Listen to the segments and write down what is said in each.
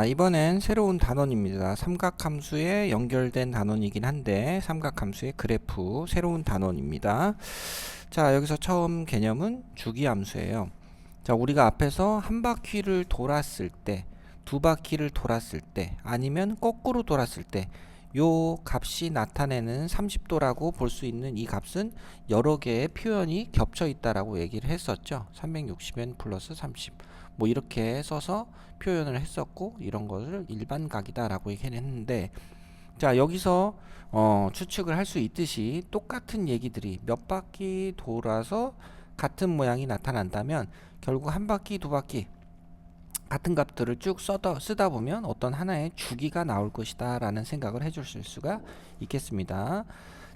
이번엔 새로운 단원입니다. 삼각함수에 연결된 단원이긴 한데 삼각함수의 그래프 새로운 단원입니다. 자, 여기서 처음 개념은 주기함수예요. 자, 우리가 앞에서 한 바퀴를 돌았을 때, 두 바퀴를 돌았을 때, 아니면 거꾸로 돌았을 때 요 값이 나타내는 30도라고 볼 수 있는 이 값은 여러 개의 표현이 겹쳐 있다라고 얘기를 했었죠. 360n 플러스 30 뭐 이렇게 써서 표현을 했었고, 이런 것을 일반각이다라고 얘기를 했는데, 자, 여기서 추측을 할 수 있듯이 똑같은 얘기들이 몇 바퀴 돌아서 같은 모양이 나타난다면 결국 한 바퀴 두 바퀴 같은 값들을 쭉 쓰다 보면 어떤 하나의 주기가 나올 것이다 라는 생각을 해주실 수가 있겠습니다.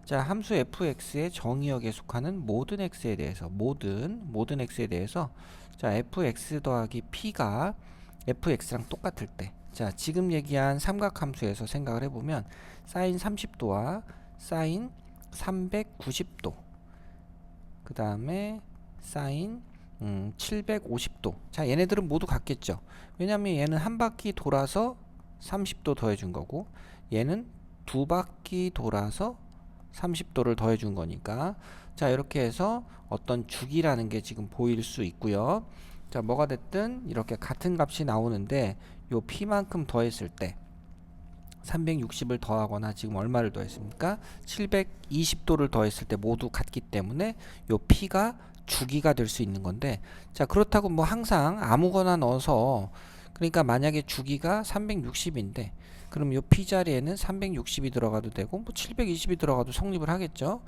자, 함수 fx의 정의역에 속하는 모든 x에 대해서 모든 x에 대해서 자, fx 더하기 p가 fx랑 똑같을 때, 자, 지금 얘기한 삼각함수에서 생각을 해보면 사인 30도와 사인 390도, 그 다음에 사인 750도. 자, 얘네들은 모두 같겠죠. 왜냐면 얘는 한 바퀴 돌아서 30도 더해준 거고, 얘는 두 바퀴 돌아서 30도를 더해준 거니까, 자, 이렇게 해서 어떤 주기라는 게 지금 보일 수 있고요. 자, 뭐가 됐든 이렇게 같은 값이 나오는데 요 p만큼 더했을 때 360을 더하거나 지금 얼마를 더했습니까? 720도를 더했을 때 모두 같기 때문에 요 p가 주기가 될 수 있는 건데, 자, 그렇다고 뭐 항상 아무거나 넣어서, 그러니까 만약에 주기가 360인데 그럼 요 p 자리에는 360이 들어가도 되고 뭐 720이 들어가도 성립을 하겠죠.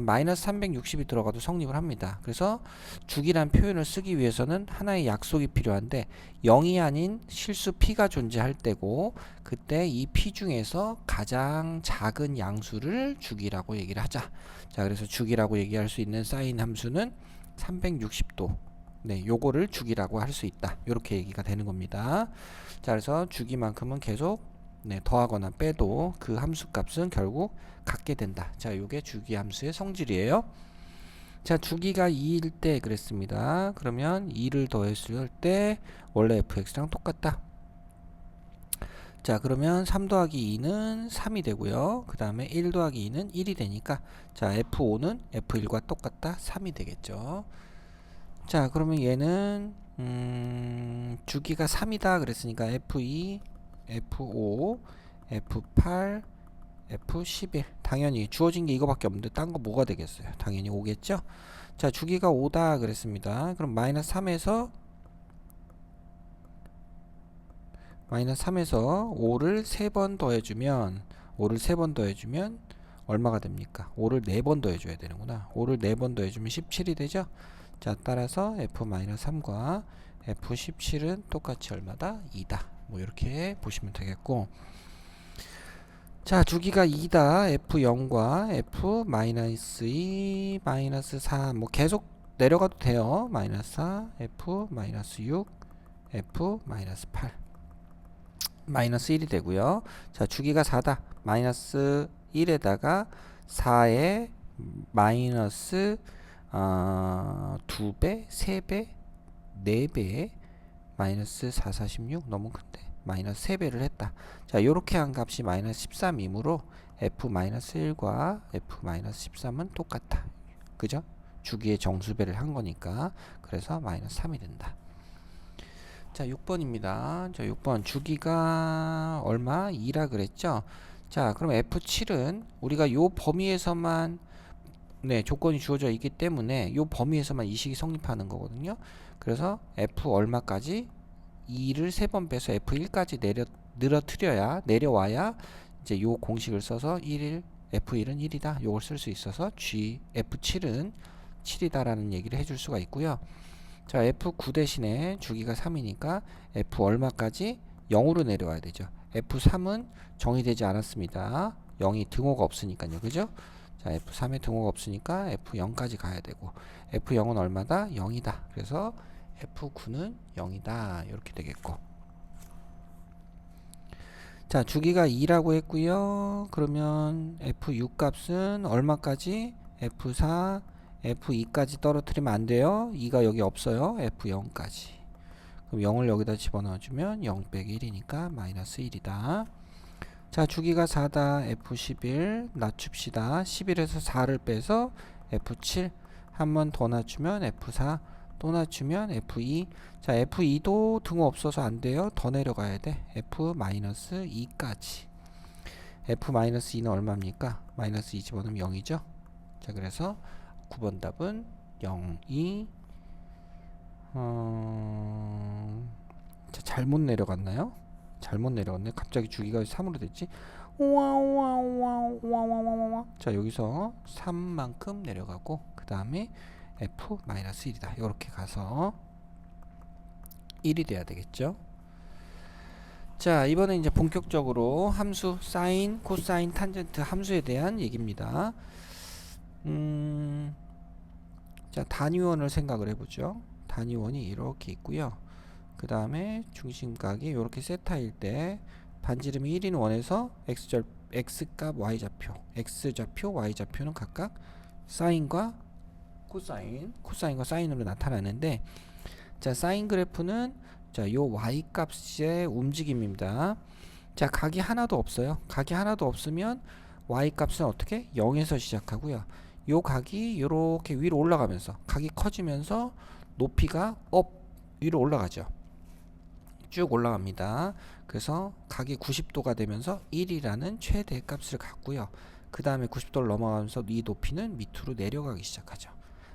마이너스 360이 들어가도 성립을 합니다. 그래서 주기란 표현을 쓰기 위해서는 하나의 약속이 필요한데 0이 아닌 실수 p가 존재할 때고, 그때 이 p 중에서 가장 작은 양수를 주기라고 얘기를 하자. 자, 그래서 주기라고 얘기할 수 있는 사인 함수는 360도, 네, 요거를 주기라고 할 수 있다. 요렇게 얘기가 되는 겁니다. 자, 그래서 주기만큼은 계속 더하거나 빼도 그 함수 값은 결국 같게 된다. 자, 요게 주기 함수의 성질이에요. 자, 주기가 2일 때 그랬습니다. 그러면 2를 더했을 때 원래 fx랑 똑같다. 자, 그러면 3 더하기 2는 3이 되고요. 그 다음에 1 더하기 2는 1이 되니까, 자, f5는 f1과 똑같다. 3이 되겠죠. 자, 그러면 얘는 주기가 3이다 그랬으니까 f2, f5, f8, f11. 당연히 주어진 게 이거밖에 없는데 딴 거 뭐가 되겠어요? 당연히 5겠죠? 자, 주기가 5다 그랬습니다. 그럼 마이너스 3에서 5를 3번 더해주면, 5를 3번 더해주면 얼마가 됩니까? 5를 4번 더해줘야 되는구나. 5를 4번 더해주면 17이 되죠? 자, 따라서 f-3과 f17은 똑같이 얼마다? 2다. 뭐 이렇게 보시면 되겠고, 자, 주기가 2다. f0과 f-2, -4 뭐 계속 내려가도 돼요. -4, f-6, f-8 마이너스 1이 되고요. 자, 주기가 4다. 마이너스 1에다가 4에 마이너스 2배, 3배, 4배, 마이너스 4, 46 너무 큰데 마이너스 3배를 했다. 자, 요렇게 한 값이 마이너스 13이므로 f-1과 f-13은 똑같다. 그죠? 주기의 정수배를 한 거니까. 그래서 마이너스 3이 된다. 자, 6번입니다. 자, 6번 주기가 얼마? 2라 그랬죠? 자, 그럼 F7은 우리가 요 범위에서만, 네, 조건이 주어져 있기 때문에 요 범위에서만 이 식이 성립하는 거거든요. 그래서 F 얼마까지? 2를 3번 빼서 F1까지 내려와야 이제 요 공식을 써서 F1은 1이다. 요걸 쓸 수 있어서 F7은 7이다라는 얘기를 해줄 수가 있고요. 자, F9 대신에 주기가 3이니까 F 얼마까지? 0으로 내려와야 되죠. F3은 정의되지 않았습니다. 0이 등호가 없으니까요. 그죠? 자, F3에 등호가 없으니까 F0까지 가야 되고, F0은 얼마다? 0이다. 그래서 F9는 0이다. 이렇게 되겠고. 자, 주기가 2라고 했고요. 그러면 F6 값은 얼마까지? F4, F2까지 떨어뜨리면 안 돼요. 2가 여기 없어요. F0까지. 그럼 0을 여기다 집어넣어주면 0 빼기 1이니까 마이너스 1이다. 자, 주기가 4다. F11 낮춥시다. 11에서 4를 빼서 F7 한 번 더 낮추면 F4 또 낮추면 F2. 자, F2도 등호 없어서 안 돼요. 더 내려가야 돼. F-2까지. F-2는 얼마입니까? 마이너스 2 집어넣으면 0이죠. 자, 그래서 9번 답은 0, 2. 자, 잘못 내려갔나요? 잘못 내려갔네. 갑자기 주기가 3으로 됐지. 자, 여기서 3만큼 내려가고 그 다음에 F-1이다. 이렇게 가서 1이 돼야 되겠죠. 자, 이번에 이제 본격적으로 함수 사인, 코사인, 탄젠트 함수에 대한 얘기입니다. 자, 단위원을 생각을 해보죠. 단위원이 이렇게 있고요. 그 다음에 중심각이 이렇게 세타일 때 반지름이 1인 원에서 x값 y좌표, x좌표, y좌표는 각각 사인과 코사인과 사인으로 나타나는데, 자, 사인 그래프는 자, 요 y값의 움직임입니다. 자, 각이 하나도 없어요. 각이 하나도 없으면 y값은 어떻게? 0에서 시작하고요. 요 각이 요렇게 위로 올라가면서 각이 커지면서 높이가 위로 올라가죠. 쭉 올라갑니다. 그래서 각이 90도가 되면서 1이라는 최대 값을 갖고요. 그 다음에 90도를 넘어가면서 이 높이는 밑으로 내려가기 시작하죠.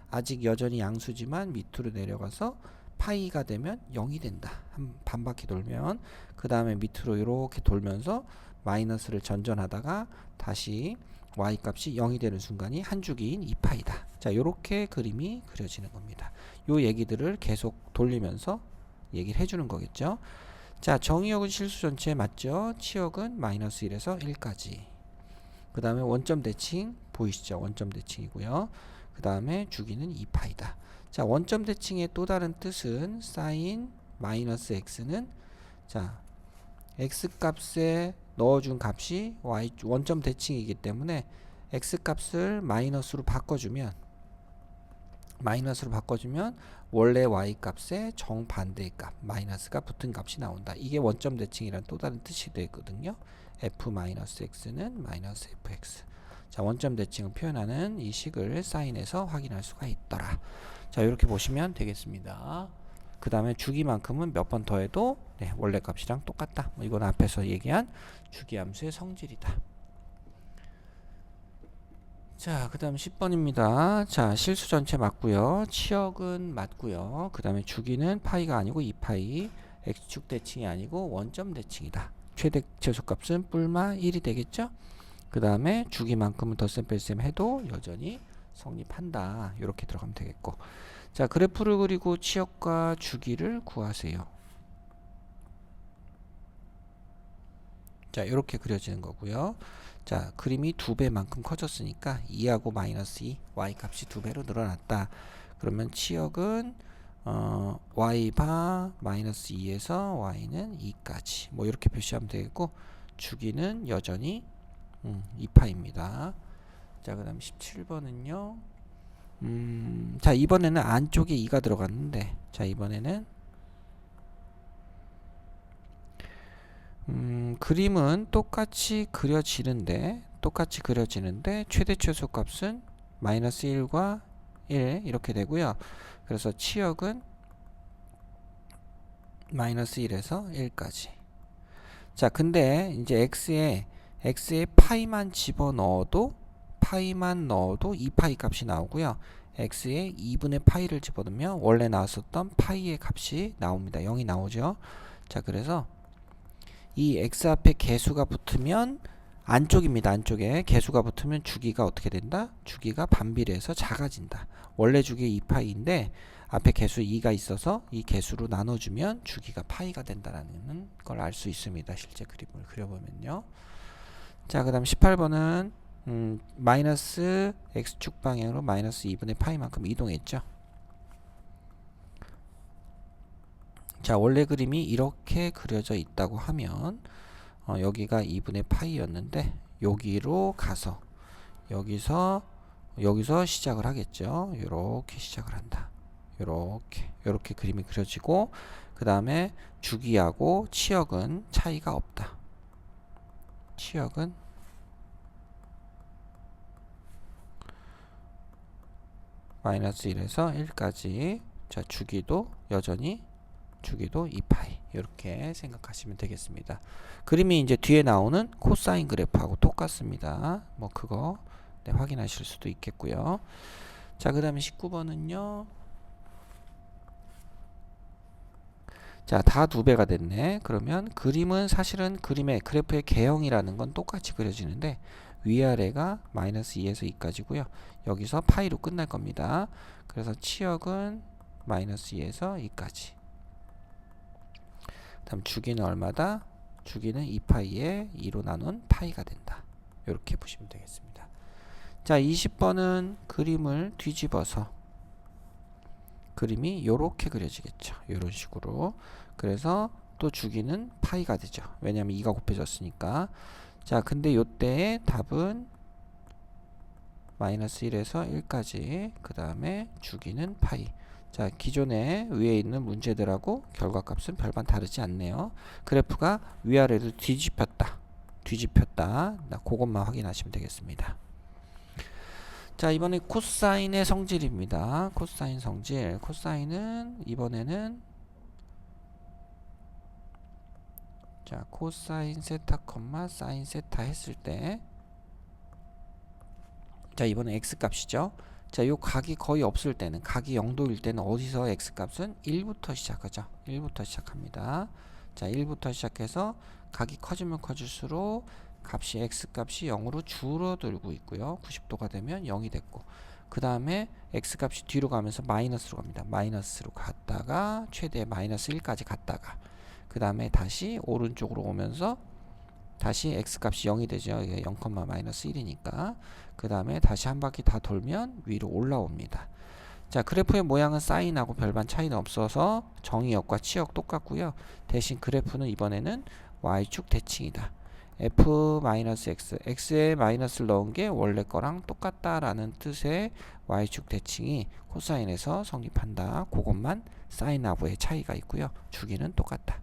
아직 여전히 양수지만 밑으로 내려가서 파이가 되면 0이 된다. 한 반바퀴 돌면 그 다음에 밑으로 이렇게 돌면서 마이너스를 전전하다가 다시 y값이 0이 되는 순간이 한 주기인 2파이다. 자, 요렇게 그림이 그려지는 겁니다. 요 얘기들을 계속 돌리면서 얘기를 해주는 거겠죠. 자, 정의역은 실수 전체 맞죠? 치역은 마이너스 1에서 1까지. 그 다음에 원점 대칭 보이시죠? 원점 대칭이고요. 그 다음에 주기는 2파이다. 자, 원점 대칭의 또 다른 뜻은 사인 마이너스 x는 자, x 값에 넣어준 값이 y 원점 대칭이기 때문에 x 값을 마이너스로 바꿔주면 원래 y 값의 정반대의 값 마이너스가 붙은 값이 나온다. 이게 원점 대칭이란 또 다른 뜻이 되거든요. f-x는 마이너스 fx. 자, 원점 대칭을 표현하는 이 식을 사인에서 확인할 수가 있더라. 자, 이렇게 보시면 되겠습니다. 그 다음에 주기만큼은 몇 번 더해도 네, 원래 값이랑 똑같다. 이건 앞에서 얘기한 주기함수의 성질이다. 자, 그 다음 10번입니다. 자, 실수 전체 맞고요. 치역은 맞고요. 그 다음에 주기는 파이가 아니고 2파이, x축 대칭이 아니고 원점 대칭이다. 최대 최소값은 뿔마 1이 되겠죠? 그 다음에 주기만큼은 덧셈 뺄셈 해도 여전히 성립한다. 이렇게 들어가면 되겠고. 자, 그래프를 그리고 치역과 주기를 구하세요. 자, 이렇게 그려지는 거고요. 자, 그림이 2배만큼 커졌으니까 2하고 마이너스 2, y 값이 2배로 늘어났다. 그러면 치역은 y바 마이너스 2에서 y는 2까지 뭐 이렇게 표시하면 되겠고, 주기는 여전히 2파입니다. 자, 그 다음 17번은요. 자, 이번에는 안쪽에 2가 들어갔는데, 자, 이번에는 그림은 똑같이 그려지는데 최대 최소 값은 마이너스 1과 1 이렇게 되고요. 그래서 치역은 마이너스 1에서 1까지. 자, 근데 이제 x에 파이만 집어넣어도 2파이 값이 나오고요. x에 2분의 파이를 집어넣으면 원래 나왔었던 파이의 값이 나옵니다. 0이 나오죠. 자, 그래서 이 x 앞에 개수가 붙으면 안쪽입니다. 안쪽에 개수가 붙으면 주기가 어떻게 된다? 주기가 반비례해서 작아진다. 원래 주기 2파이인데 앞에 개수 2가 있어서 이 개수로 나눠주면 주기가 파이가 된다는 걸 알 수 있습니다. 실제 그림을 그려보면요. 자, 그 다음 18번은 마이너스 x축 방향으로 마이너스 2분의 파이만큼 이동했죠. 자, 원래 그림이 이렇게 그려져 있다고 하면 여기가 2분의 파이였는데 여기로 가서 여기서 시작을 하겠죠. 이렇게 시작을 한다. 이렇게 그림이 그려지고, 그 다음에 주기하고 치역은 차이가 없다. 치역은 마이너스 1에서 1까지. 자, 주기도 여전히 주기도 2파이. 이렇게 생각하시면 되겠습니다. 그림이 이제 뒤에 나오는 코사인 그래프하고 똑같습니다. 뭐 그거 네, 확인하실 수도 있겠고요. 자, 그 다음에 19번은요. 자, 다 2배가 됐네. 그러면 그림은 사실은 그림의 그래프의 개형이라는 건 똑같이 그려지는데 위아래가 마이너스 2에서 2까지고요. 여기서 파이로 끝날 겁니다. 그래서 치역은 마이너스 2에서 2까지. 다음 주기는 얼마다? 주기는 2파이에 2로 나눈 파이가 된다. 이렇게 보시면 되겠습니다. 자, 20번은 그림을 뒤집어서 그림이 요렇게 그려지겠죠. 이런 식으로. 그래서 또 주기는 파이가 되죠. 왜냐하면 2가 곱해졌으니까. 자, 근데 요때의 답은 마이너스 1에서 1까지. 그 다음에 주기는 파이. 자, 기존에 위에 있는 문제들하고 결과값은 별반 다르지 않네요. 그래프가 위아래로 뒤집혔다. 그것만 확인하시면 되겠습니다. 자, 이번에 코사인의 성질입니다. 코사인 성질. 코사인은 이번에는 자, 코사인 세타, 사인 세타 했을 때 자, 이번에 x값이죠. 자, 요 각이 거의 없을 때는 각이 0도일 때는 어디서 x값은 1부터 시작하죠. 1부터 시작합니다. 자, 1부터 시작해서 각이 커지면 커질수록 값이 x값이 0으로 줄어들고 있고요. 90도가 되면 0이 됐고 그 다음에 x값이 뒤로 가면서 마이너스로 갑니다. 마이너스로 갔다가 최대 마이너스 1까지 갔다가 그 다음에 다시 오른쪽으로 오면서 다시 x값이 0이 되죠. 이게 0, 마이너스 1이니까 그 다음에 다시 한 바퀴 다 돌면 위로 올라옵니다. 자, 그래프의 모양은 사인하고 별반 차이는 없어서 정의역과 치역 똑같고요. 대신 그래프는 이번에는 y축 대칭이다. f-x, x에 마이너스를 넣은 게 원래 거랑 똑같다라는 뜻의 y축 대칭이 코사인에서 성립한다. 그것만 사인하고의 차이가 있고요. 주기는 똑같다.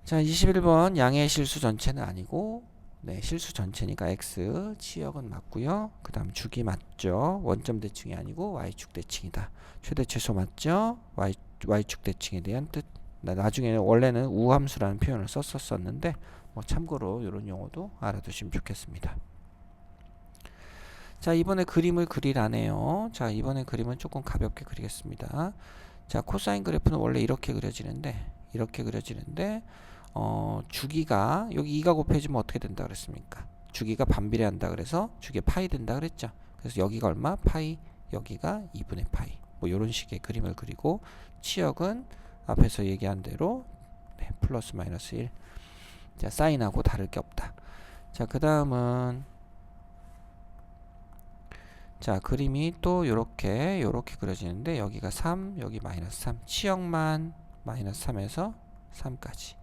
자, 21번 양의 실수 전체는 아니고 네, 실수 전체니까 x, 치역은 맞고요. 그 다음 주기 맞죠. 원점 대칭이 아니고 y축 대칭이다. 최대 최소 맞죠. y축 대칭에 대한 뜻. 나중에는 원래는 우함수라는 표현을 썼었는데 뭐 참고로 이런 용어도 알아두시면 좋겠습니다. 자, 이번에 그림을 그리라네요. 자, 이번에 그림은 조금 가볍게 그리겠습니다. 자, 코사인 그래프는 원래 이렇게 그려지는데 주기가 여기 2가 곱해지면 어떻게 된다 그랬습니까? 주기가 반비례한다 그래서 주기에 파이 된다 그랬죠. 그래서 여기가 얼마? 파이, 여기가 2분의 파이. 뭐 이런 식의 그림을 그리고 치역은 앞에서 얘기한 대로 네, 플러스 마이너스 1. 자, 사인하고 다를 게 없다. 자, 그 다음은 자, 그림이 또 요렇게 그려지는데 여기가 3, 여기 마이너스 3. 치역만 마이너스 3에서 3까지.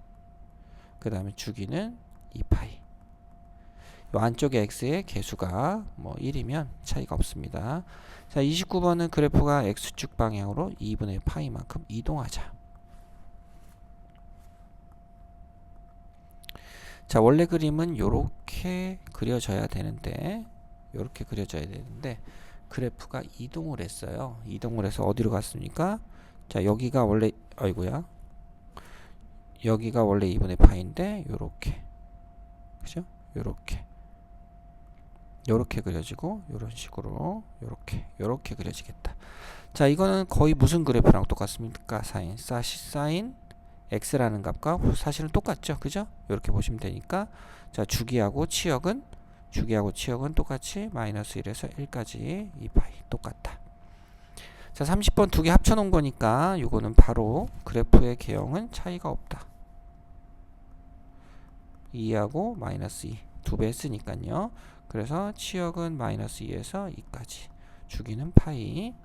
그 다음에 주기는 2파이. 요 안쪽에 x의 개수가 뭐 1이면 차이가 없습니다. 자, 29번은 그래프가 x축 방향으로 2분의 파이만큼 이동하자. 자, 원래 그림은 요렇게 그려져야 되는데 그래프가 이동을 했어요. 이동을 해서 어디로 갔습니까? 자, 여기가 원래 여기가 원래 2분의 파인데 요렇게, 그죠? 요렇게 그려지고 요런 식으로 요렇게 그려지겠다. 자, 이거는 거의 무슨 그래프랑 똑같습니까? 사인 x라는 값과 사실은 똑같죠, 그죠? 이렇게 보시면 되니까 자, 주기하고 치역은 똑같이 마이너스 1에서 1까지 2파이 똑같다. 자, 30번 두 개 합쳐놓은 거니까 이거는 바로 그래프의 개형은 차이가 없다. 2하고 마이너스 2 두 배 했으니까요. 그래서 치역은 마이너스 2에서 2까지 주기는 파이.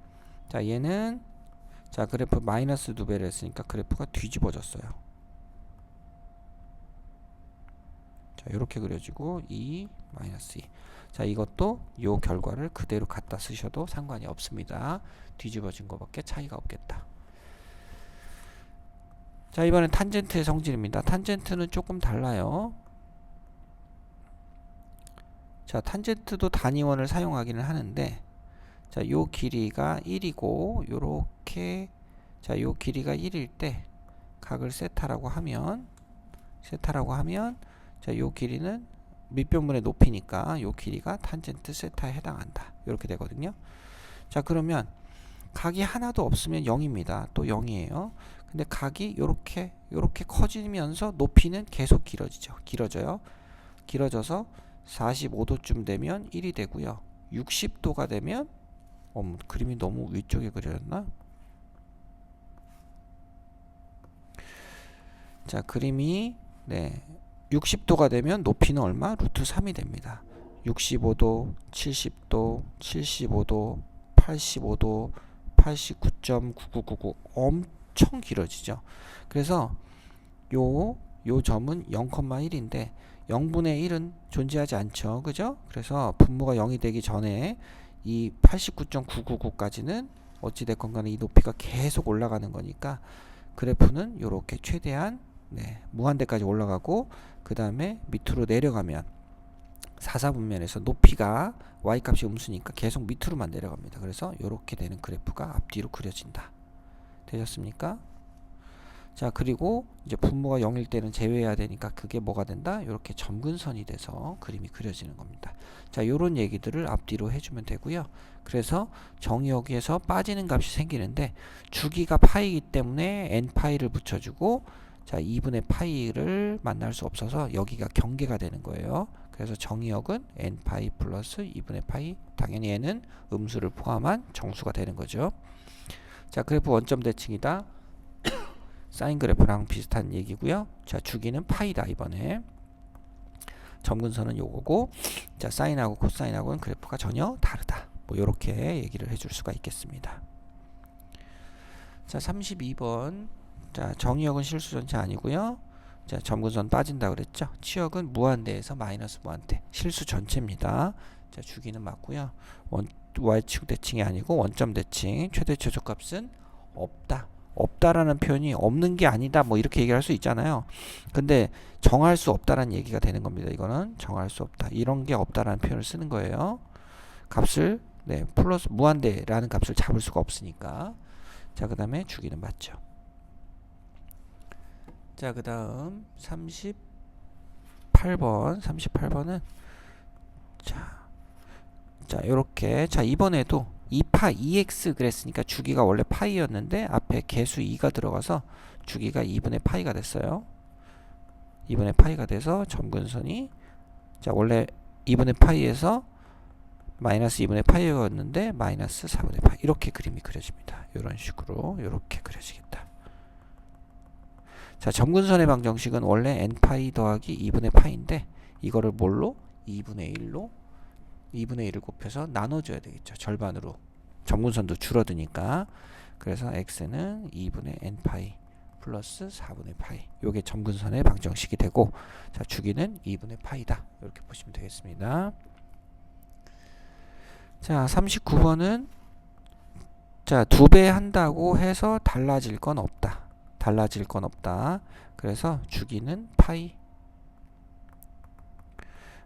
자, 얘는 자, 그래프 마이너스 2배를 했으니까 그래프가 뒤집어졌어요. 자, 이렇게 그려지고 2 마이너스 2. 자, 이것도 요 결과를 그대로 갖다 쓰셔도 상관이 없습니다. 뒤집어진 것밖에 차이가 없겠다. 자, 이번엔 탄젠트의 성질입니다. 탄젠트는 조금 달라요. 자, 탄젠트도 단위원을 사용하기는 하는데, 자, 요 길이가 1이고 요렇게, 자, 요 길이가 1일 때 각을 세타라고 하면 자, 요 길이는 밑변분의 높이니까 요 길이가 탄젠트 세타에 해당한다. 이렇게 되거든요. 자, 그러면 각이 하나도 없으면 0입니다. 또 0이에요. 근데 각이 요렇게 커지면서 높이는 계속 길어져요. 길어져서 45도쯤 되면 1이 되고요. 60도가 되면 그림이 너무 위쪽에 그려졌나? 자, 그림이 60도가 되면 높이는 얼마? 루트 3이 됩니다. 65도, 70도, 75도, 85도, 89.9999 엄청 길어지죠. 그래서 요 점은 0,1인데 0분의 1은 존재하지 않죠. 그죠? 그래서 분모가 0이 되기 전에 이 89.999까지는 어찌됐건 간에 이 높이가 계속 올라가는 거니까 그래프는 이렇게 최대한 무한대까지 올라가고 그 다음에 밑으로 내려가면 사사분면에서 높이가 y값이 음수니까 계속 밑으로만 내려갑니다. 그래서 이렇게 되는 그래프가 앞뒤로 그려진다. 되셨습니까? 자, 그리고 이제 분모가 0일 때는 제외해야 되니까 그게 뭐가 된다? 이렇게 점근선이 돼서 그림이 그려지는 겁니다. 자, 요런 얘기들을 앞뒤로 해주면 되고요. 그래서 정의역에서 빠지는 값이 생기는데 주기가 파이이기 때문에 n파이를 붙여주고, 자, 2분의 파이를 만날 수 없어서 여기가 경계가 되는 거예요. 그래서 정의역은 n파이 플러스 2분의 파이, 당연히 n은 음수를 포함한 정수가 되는 거죠. 자, 그래프 원점 대칭이다. 사인 그래프랑 비슷한 얘기고요. 자, 주기는 파이다. 이번에 점근선은 요거고, 자, 사인하고 코사인하고는 그래프가 전혀 다르다. 뭐 요렇게 얘기를 해줄 수가 있겠습니다. 자, 32번. 자, 정의역은 실수 전체 아니고요. 자, 점근선 빠진다 그랬죠. 치역은 무한대에서 마이너스 무한대, 실수 전체입니다. 자, 주기는 맞고요. y축 대칭이 아니고 원점 대칭, 최대 최소값은 없다. 없다라는 표현이 없는 게 아니다 뭐 이렇게 얘기할 수 있잖아요. 근데 정할 수 없다라는 얘기가 되는 겁니다. 이거는 정할 수 없다, 이런 게 없다라는 표현을 쓰는 거예요. 값을 플러스 무한대라는 값을 잡을 수가 없으니까. 자, 그 다음에 주기는 맞죠. 자, 그 다음 38번은 자, 요렇게. 자, 이번에도 2파 2x 그랬으니까 주기가 원래 파이였는데 앞에 개수 2가 들어가서 주기가 2분의 파이가 됐어요. 2분의 파이가 돼서 점근선이, 자, 원래 2분의 파이에서 마이너스 2분의 파이였는데 마이너스 4분의 파이, 이렇게 그림이 그려집니다. 이런 식으로 이렇게 그려지겠다. 자, 점근선의 방정식은 원래 n파이 더하기 2분의 파이인데 이거를 뭘로? 2분의 1을 곱해서 나눠줘야 되겠죠. 절반으로. 점근선도 줄어드니까. 그래서 x는 2분의 n파이 플러스 4분의 파이. 요게 점근선의 방정식이 되고, 자, 주기는 2분의 파이다. 이렇게 보시면 되겠습니다. 자, 39번은 자, 2배 한다고 해서 달라질 건 없다. 그래서 주기는 파이.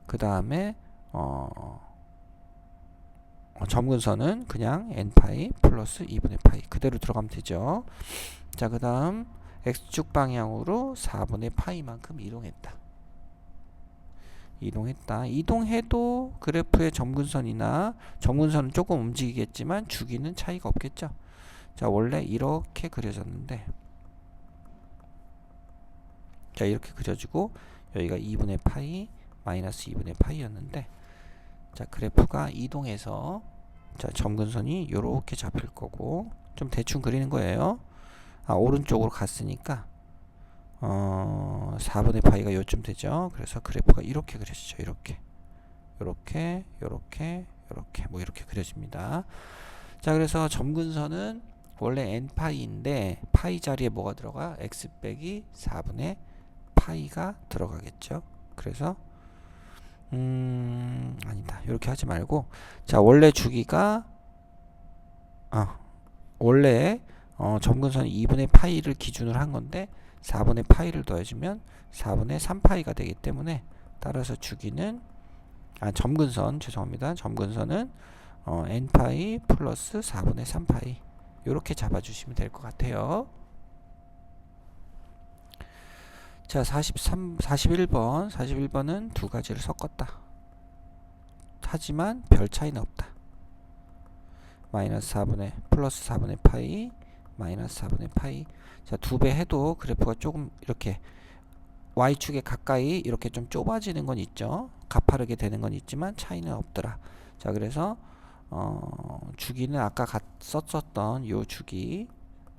그 다음에 점근선은 그냥 n파이 플러스 2분의 파이 그대로 들어가면 되죠. 자, 그 다음 x축 방향으로 4분의 파이만큼 이동했다. 이동해도 그래프의 점근선은 조금 움직이겠지만 주기는 차이가 없겠죠. 자, 원래 이렇게 그려졌는데, 자, 이렇게 그려지고 여기가 2분의 파이 마이너스 2분의 파이였는데, 자, 그래프가 이동해서, 자, 점근선이 요렇게 잡힐 거고, 좀 대충 그리는 거예요. 오른쪽으로 갔으니까 4분의 파이가 요쯤 되죠. 그래서 그래프가 이렇게 그려지죠. 이렇게 뭐 이렇게 그려집니다. 자, 그래서 점근선은 원래 n파이인데 파이 자리에 뭐가 들어가? x 빼기 4분의 파이가 들어가겠죠. 그래서 아니다. 이렇게 하지 말고, 자, 원래 주기가 원래 점근선이 2분의 파이를 기준으로 한 건데, 4분의 파이를 더해주면 4분의 3파이가 되기 때문에 따라서 주기는 점근선 죄송합니다. 점근선은 n파이 플러스 4분의 3파이 이렇게 잡아주시면 될 것 같아요. 자, 41번은 두 가지를 섞었다. 하지만 별 차이는 없다. 플러스 4분의 파이 마이너스 4분의 파이. 자, 두 배 해도 그래프가 조금 이렇게 y축에 가까이 이렇게 좀 좁아지는 건 있죠. 가파르게 되는 건 있지만 차이는 없더라. 자, 그래서 주기는 아까 썼었던 요 주기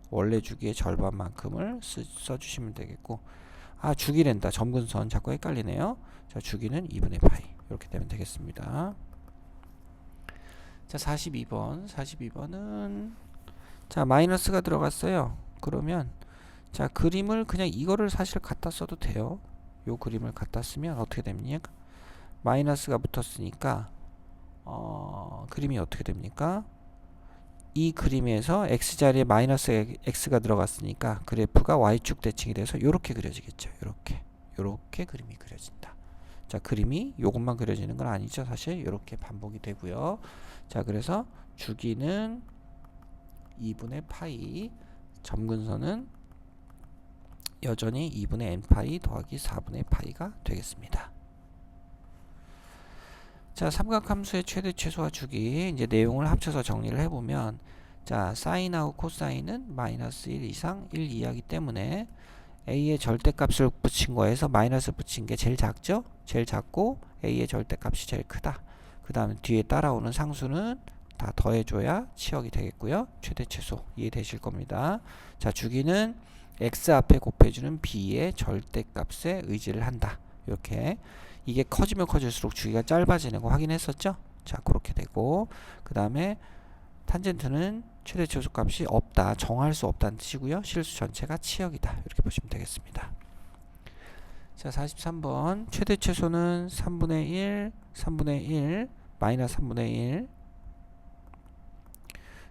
원래 주기의 절반만큼을 써주시면 되겠고, 주기랜다. 점근선 자꾸 헷갈리네요. 자, 주기는 2분의 파이 이렇게 되면 되겠습니다. 자, 42번은 자, 마이너스가 들어갔어요. 그러면 자, 그림을 그냥 이거를 사실 갖다 써도 돼요. 요 그림을 갖다 쓰면 어떻게 됩니까? 마이너스가 붙었으니까 그림이 어떻게 됩니까? 이 그림에서 x자리에 마이너스 x가 들어갔으니까 그래프가 y축 대칭이 돼서 이렇게 그려지겠죠. 이렇게 그림이 그려진다. 자, 그림이 요것만 그려지는 건 아니죠. 사실 이렇게 반복이 되고요. 자, 그래서 주기는 2분의 파이, 점근선은 여전히 2분의 n파이 더하기 4분의 파이가 되겠습니다. 자, 삼각함수의 최대 최소와 주기 이제 내용을 합쳐서 정리를 해보면, 자, 사인하고 코사인은 마이너스 1 이상 1 이하이기 때문에 a의 절대값을 붙인 거에서 마이너스 붙인 게 제일 작죠? 제일 작고 a의 절대값이 제일 크다. 그 다음에 뒤에 따라오는 상수는 다 더해줘야 치역이 되겠고요. 최대 최소 이해되실 겁니다. 자, 주기는 x 앞에 곱해주는 b의 절대값에 의지를 한다. 이렇게 이게 커지면 커질수록 주기가 짧아지는 거 확인했었죠? 자, 그렇게 되고, 그 다음에 탄젠트는 최대 최소 값이 없다. 정할 수 없다는 뜻이고요. 실수 전체가 치역이다. 이렇게 보시면 되겠습니다. 자, 43번 최대 최소는 3분의 1, 3분의 1, 마이너스 3분의 1.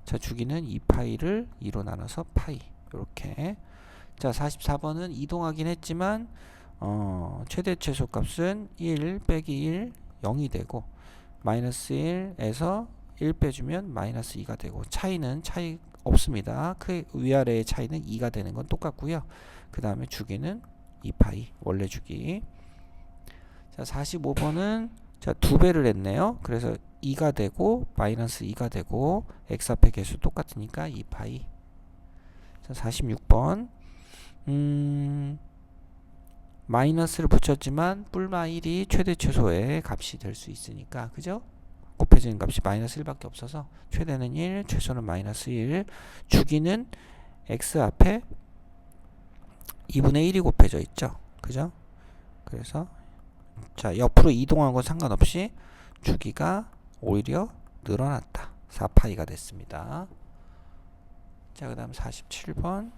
자, 주기는 2파이를 2로 나눠서 파이. 이렇게. 자, 44번은 이동하긴 했지만 최대 최소 값은 1 빼기 1 0이 되고, 마이너스 1에서 1 빼주면 마이너스 2가 되고, 차이 없습니다. 그 위아래의 차이는 2가 되는 건 똑같고요. 그 다음에 주기는 2파이 원래 주기. 자, 45번은 자, 2배를 했네요. 그래서 2가 되고 마이너스 2가 되고 x 앞에 개수 똑같으니까 2파이. 자, 46번 마이너스를 붙였지만 뿔마 1이 최대 최소의 값이 될 수 있으니까, 그죠? 곱해지는 값이 마이너스 1밖에 없어서 최대는 1, 최소는 마이너스 1. 주기는 x 앞에 2분의 1이 곱해져 있죠. 그죠? 그래서 자, 옆으로 이동한 건 상관없이 주기가 오히려 늘어났다. 4파이가 됐습니다. 자, 그 다음 47번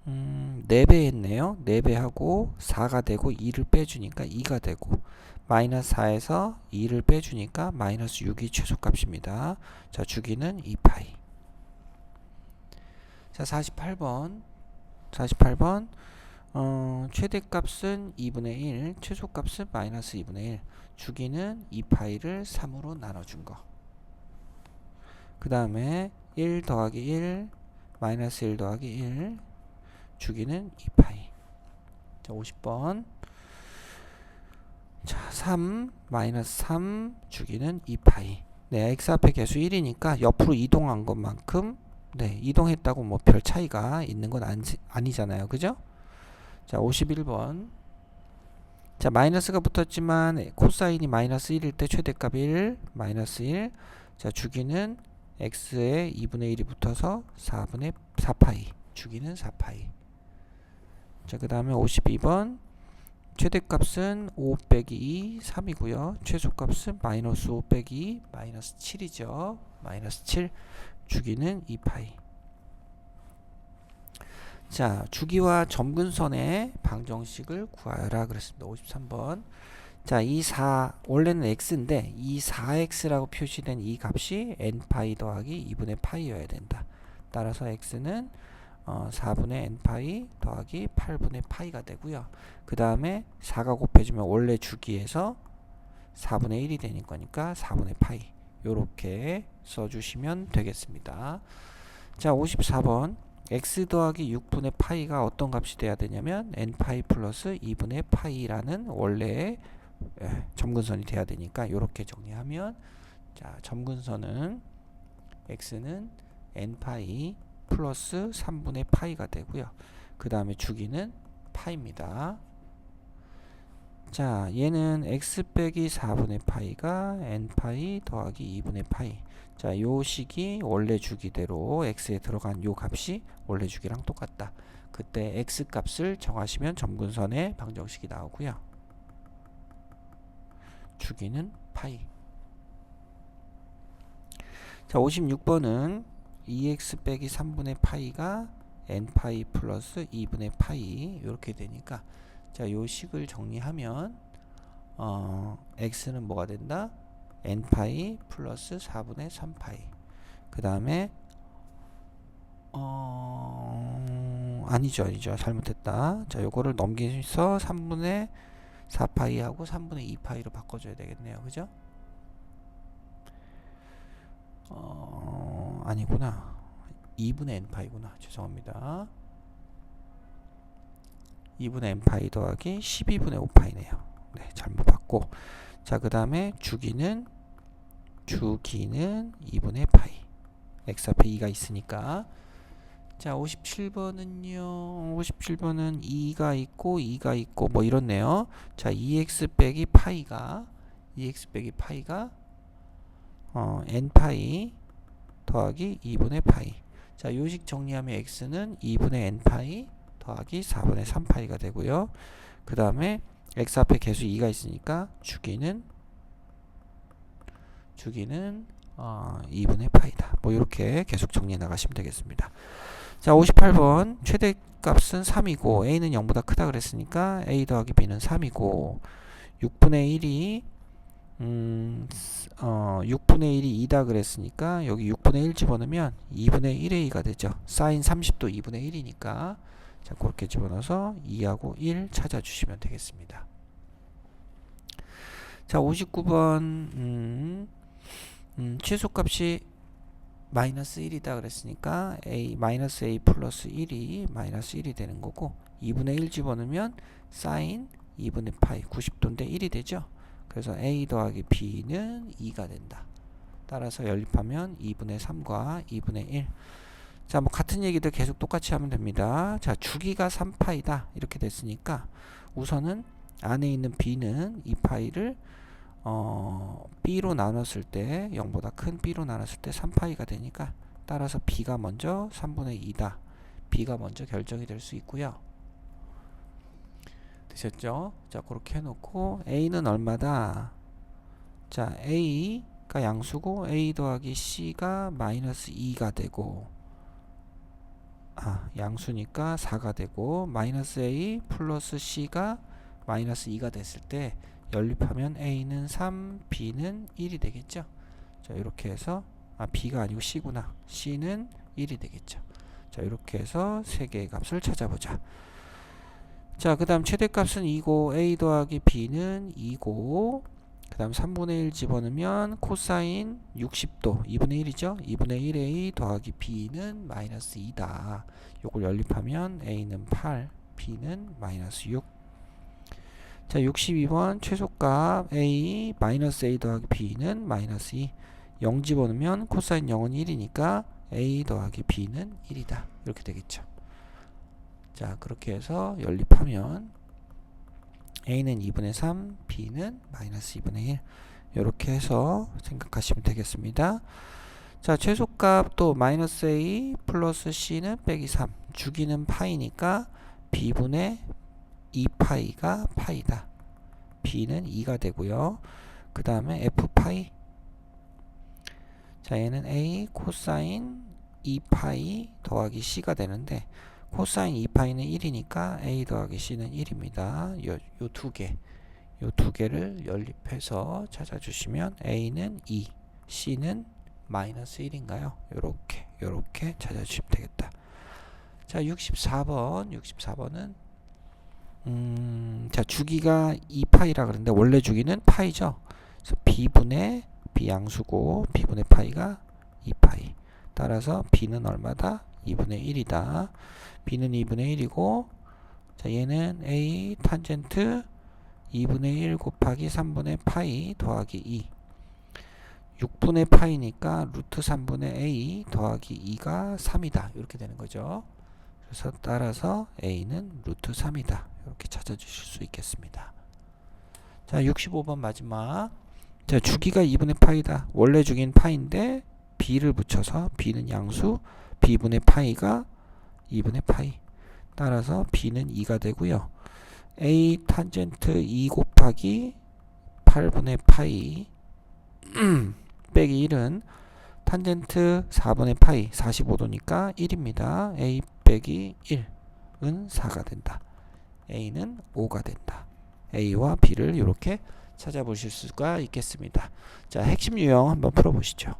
4배 했네요. 4배하고 4가 되고 2를 빼주니까 2가 되고, 마이너스 4에서 2를 빼주니까 마이너스 6이 최소값입니다. 자, 주기는 2파이. 자, 48번 최대값은 2분의 1, 최소값은 마이너스 2분의 1. 주기는 2파이를 3으로 나눠준 거. 그 다음에 1 더하기 1, 마이너스 1 더하기 1. 주기는 2파이. 자, 50번. 자, 3, 마이너스 3, 주기는 2파이. 네, x 앞에 개수 1이니까 옆으로 이동한 것만큼, 네, 이동했다고 뭐 별 차이가 있는 건 아니잖아요. 그죠? 자, 51번. 자, 마이너스가 붙었지만 코사인이 마이너스 1일 때 최대값 1, 마이너스 1. 자, 주기는 x에 2분의 1이 붙어서 4파이. 주기는 4파이. 자, 그 다음에 52번. 최대값은 5 빼기 2, 3이고요. 최소값은 마이너스 5 빼기 2, 마이너스 7이죠. 마이너스 7. 주기는 2파이. 자, 주기와 점근선의 방정식을 구하여라 그랬습니다. 53번. 자, 원래는 x인데 이 4x라고 표시된 이 값이 n파이 더하기 2분의 파이여야 된다. 따라서 x는 4분의 n파이 더하기 8분의 파이가 되고요. 그 다음에 4가 곱해주면 원래 주기에서 4분의 1이 되는 거니까 4분의 파이 요렇게 써주시면 되겠습니다. 자, 54번 x 더하기 6분의 파이가 어떤 값이 돼야 되냐면 n파이 플러스 2분의 파이라는 원래의 점근선이 돼야 되니까 요렇게 정리하면, 자, 점근선은 x는 n파이 플러스 3분의 파이가 되고요. 그 다음에 주기는 파입니다. 자, 얘는 x 빼기 4분의 파이가 n파이 더하기 2분의 파이. 자, 요 식이 원래 주기대로 x에 들어간 요 값이 원래 주기랑 똑같다. 그때 x 값을 정하시면 점근선의 방정식이 나오고요. 주기는 파이. 자, 56번은 2x 빼기 3분의 파이가 n파이 플러스 2분의 파이 이렇게 되니까, 자, 요 식을 정리하면 x는 뭐가 된다? n파이 플러스 4분의 3파이. 그 다음에 아니죠 잘못했다. 자, 요거를 넘기면서 3분의 4파이하고 3분의 2파이로 바꿔줘야 되겠네요. 그죠? 아니구나. 2분의 n파이구나. 죄송합니다. 2분의 n파이 더하기 12분의 5파이네요. 네, 잘못 봤고. 자, 그 다음에 주기는 2분의 파이. x 앞에 2가 있으니까. 자, 57번은요. 57번은 2가 있고 2가 있고 뭐 이렇네요. 자, 2x 빼기 파이가 n파이 더하기 2분의 파이. 자, 요식 정리하면 x는 2분의 n파이 더하기 4분의 3파이가 되고요. 그 다음에 x 앞에 계수 2가 있으니까 주기는 2분의 파이다. 뭐 이렇게 계속 정리해 나가시면 되겠습니다. 자, 58번 최대값은 3이고 a는 0보다 크다 그랬으니까 a 더하기 b는 3이고 6분의 1이 6분의 1이 2다 그랬으니까 여기 6분의 1 집어넣으면 2분의 1의 2가 되죠. 사인 30도 2분의 1이니까 자, 그렇게 집어넣어서 2하고 1 찾아주시면 되겠습니다. 자, 59번 최소값이 마이너스 1이다 그랬으니까 마이너스 a 플러스 1이 마이너스 1이 되는 거고 2분의 1 집어넣으면 사인 2분의 파이 90도인데 1이 되죠. 그래서 a 더하기 b는 2가 된다. 따라서 연립하면 2분의 3과 2분의 1. 자, 뭐 같은 얘기들 계속 똑같이 하면 됩니다. 자, 주기가 3파이다 이렇게 됐으니까 우선은 안에 있는 b는 2파이를 b로 나눴을 때 0보다 큰 b로 나눴을 때 3파이가 되니까 따라서 b가 먼저 3분의 2다. b가 먼저 결정이 될 수 있고요. 되셨죠? 자, 그렇게 해놓고 a는 얼마다? 자, a가 양수고 a 더하기 c가 마이너스 2가 되고 양수니까 4가 되고 마이너스 a 플러스 c가 마이너스 2가 됐을 때 연립하면 a는 3, b는 1이 되겠죠. 자, 이렇게 해서 b가 아니고 c구나. c는 1이 되겠죠. 자, 이렇게 해서 세 개의 값을 찾아보자. 자, 그 다음 최대값은 2고 a 더하기 b는 2고 그 다음 3분의 1 집어넣으면 코사인 60도 2분의 1이죠. 2분의 1a 더하기 b는 마이너스 2다. 요걸 연립하면 a는 8, b는 마이너스 6. 자, 62번 최소값 a 마이너스 a 더하기 b는 마이너스 2. 0 집어넣으면 코사인 0은 1이니까 a 더하기 b는 1이다. 이렇게 되겠죠. 자, 그렇게 해서 연립하면 a는 2분의 3, b는 마이너스 2분의 1. 이렇게 해서 생각하시면 되겠습니다. 자, 최소값 또 마이너스 a 플러스 c는 빼기 3. 주기는 파이니까 b분의 2파이가 파이다. b는 2가 되고요. 그 다음에 f파이. 자, 얘는 a 코사인 2파이 더하기 c가 되는데 코사인 2파이는 1이니까 a 더하기 c는 1입니다. 요 두 개를 연립해서 찾아주시면 a는 2, c는 마이너스 1인가요? 요렇게 찾아주시면 되겠다. 자, 64번은 자, 주기가 2파이라 그러는데 원래 주기는 파이죠. 그래서 b분의 b양수고 b분의 파이가 2파이. 따라서 b는 얼마다? 2분의 1이다. b는 2분의 1이고, 자, 얘는 a 탄젠트 2분의 1 곱하기 3분의 파이 더하기 2. 6분의 파이니까 루트 3분의 a 더하기 2가 3이다. 이렇게 되는 거죠. 그래서 따라서 a는 루트 3이다. 이렇게 찾아주실 수 있겠습니다. 자, 65번 마지막. 자, 주기가 2분의 파이다. 원래 주기는 파인데 b를 붙여서 b는 양수, b분의 파이가 2분의 파이. 따라서 b는 2가 되고요. a 탄젠트 2 곱하기 8분의 파이 빼기 1은 탄젠트 4분의 파이 45도니까 1입니다. a 빼기 1은 4가 된다. a는 5가 된다. a와 b를 이렇게 찾아보실 수가 있겠습니다. 자, 핵심 유형 한번 풀어보시죠.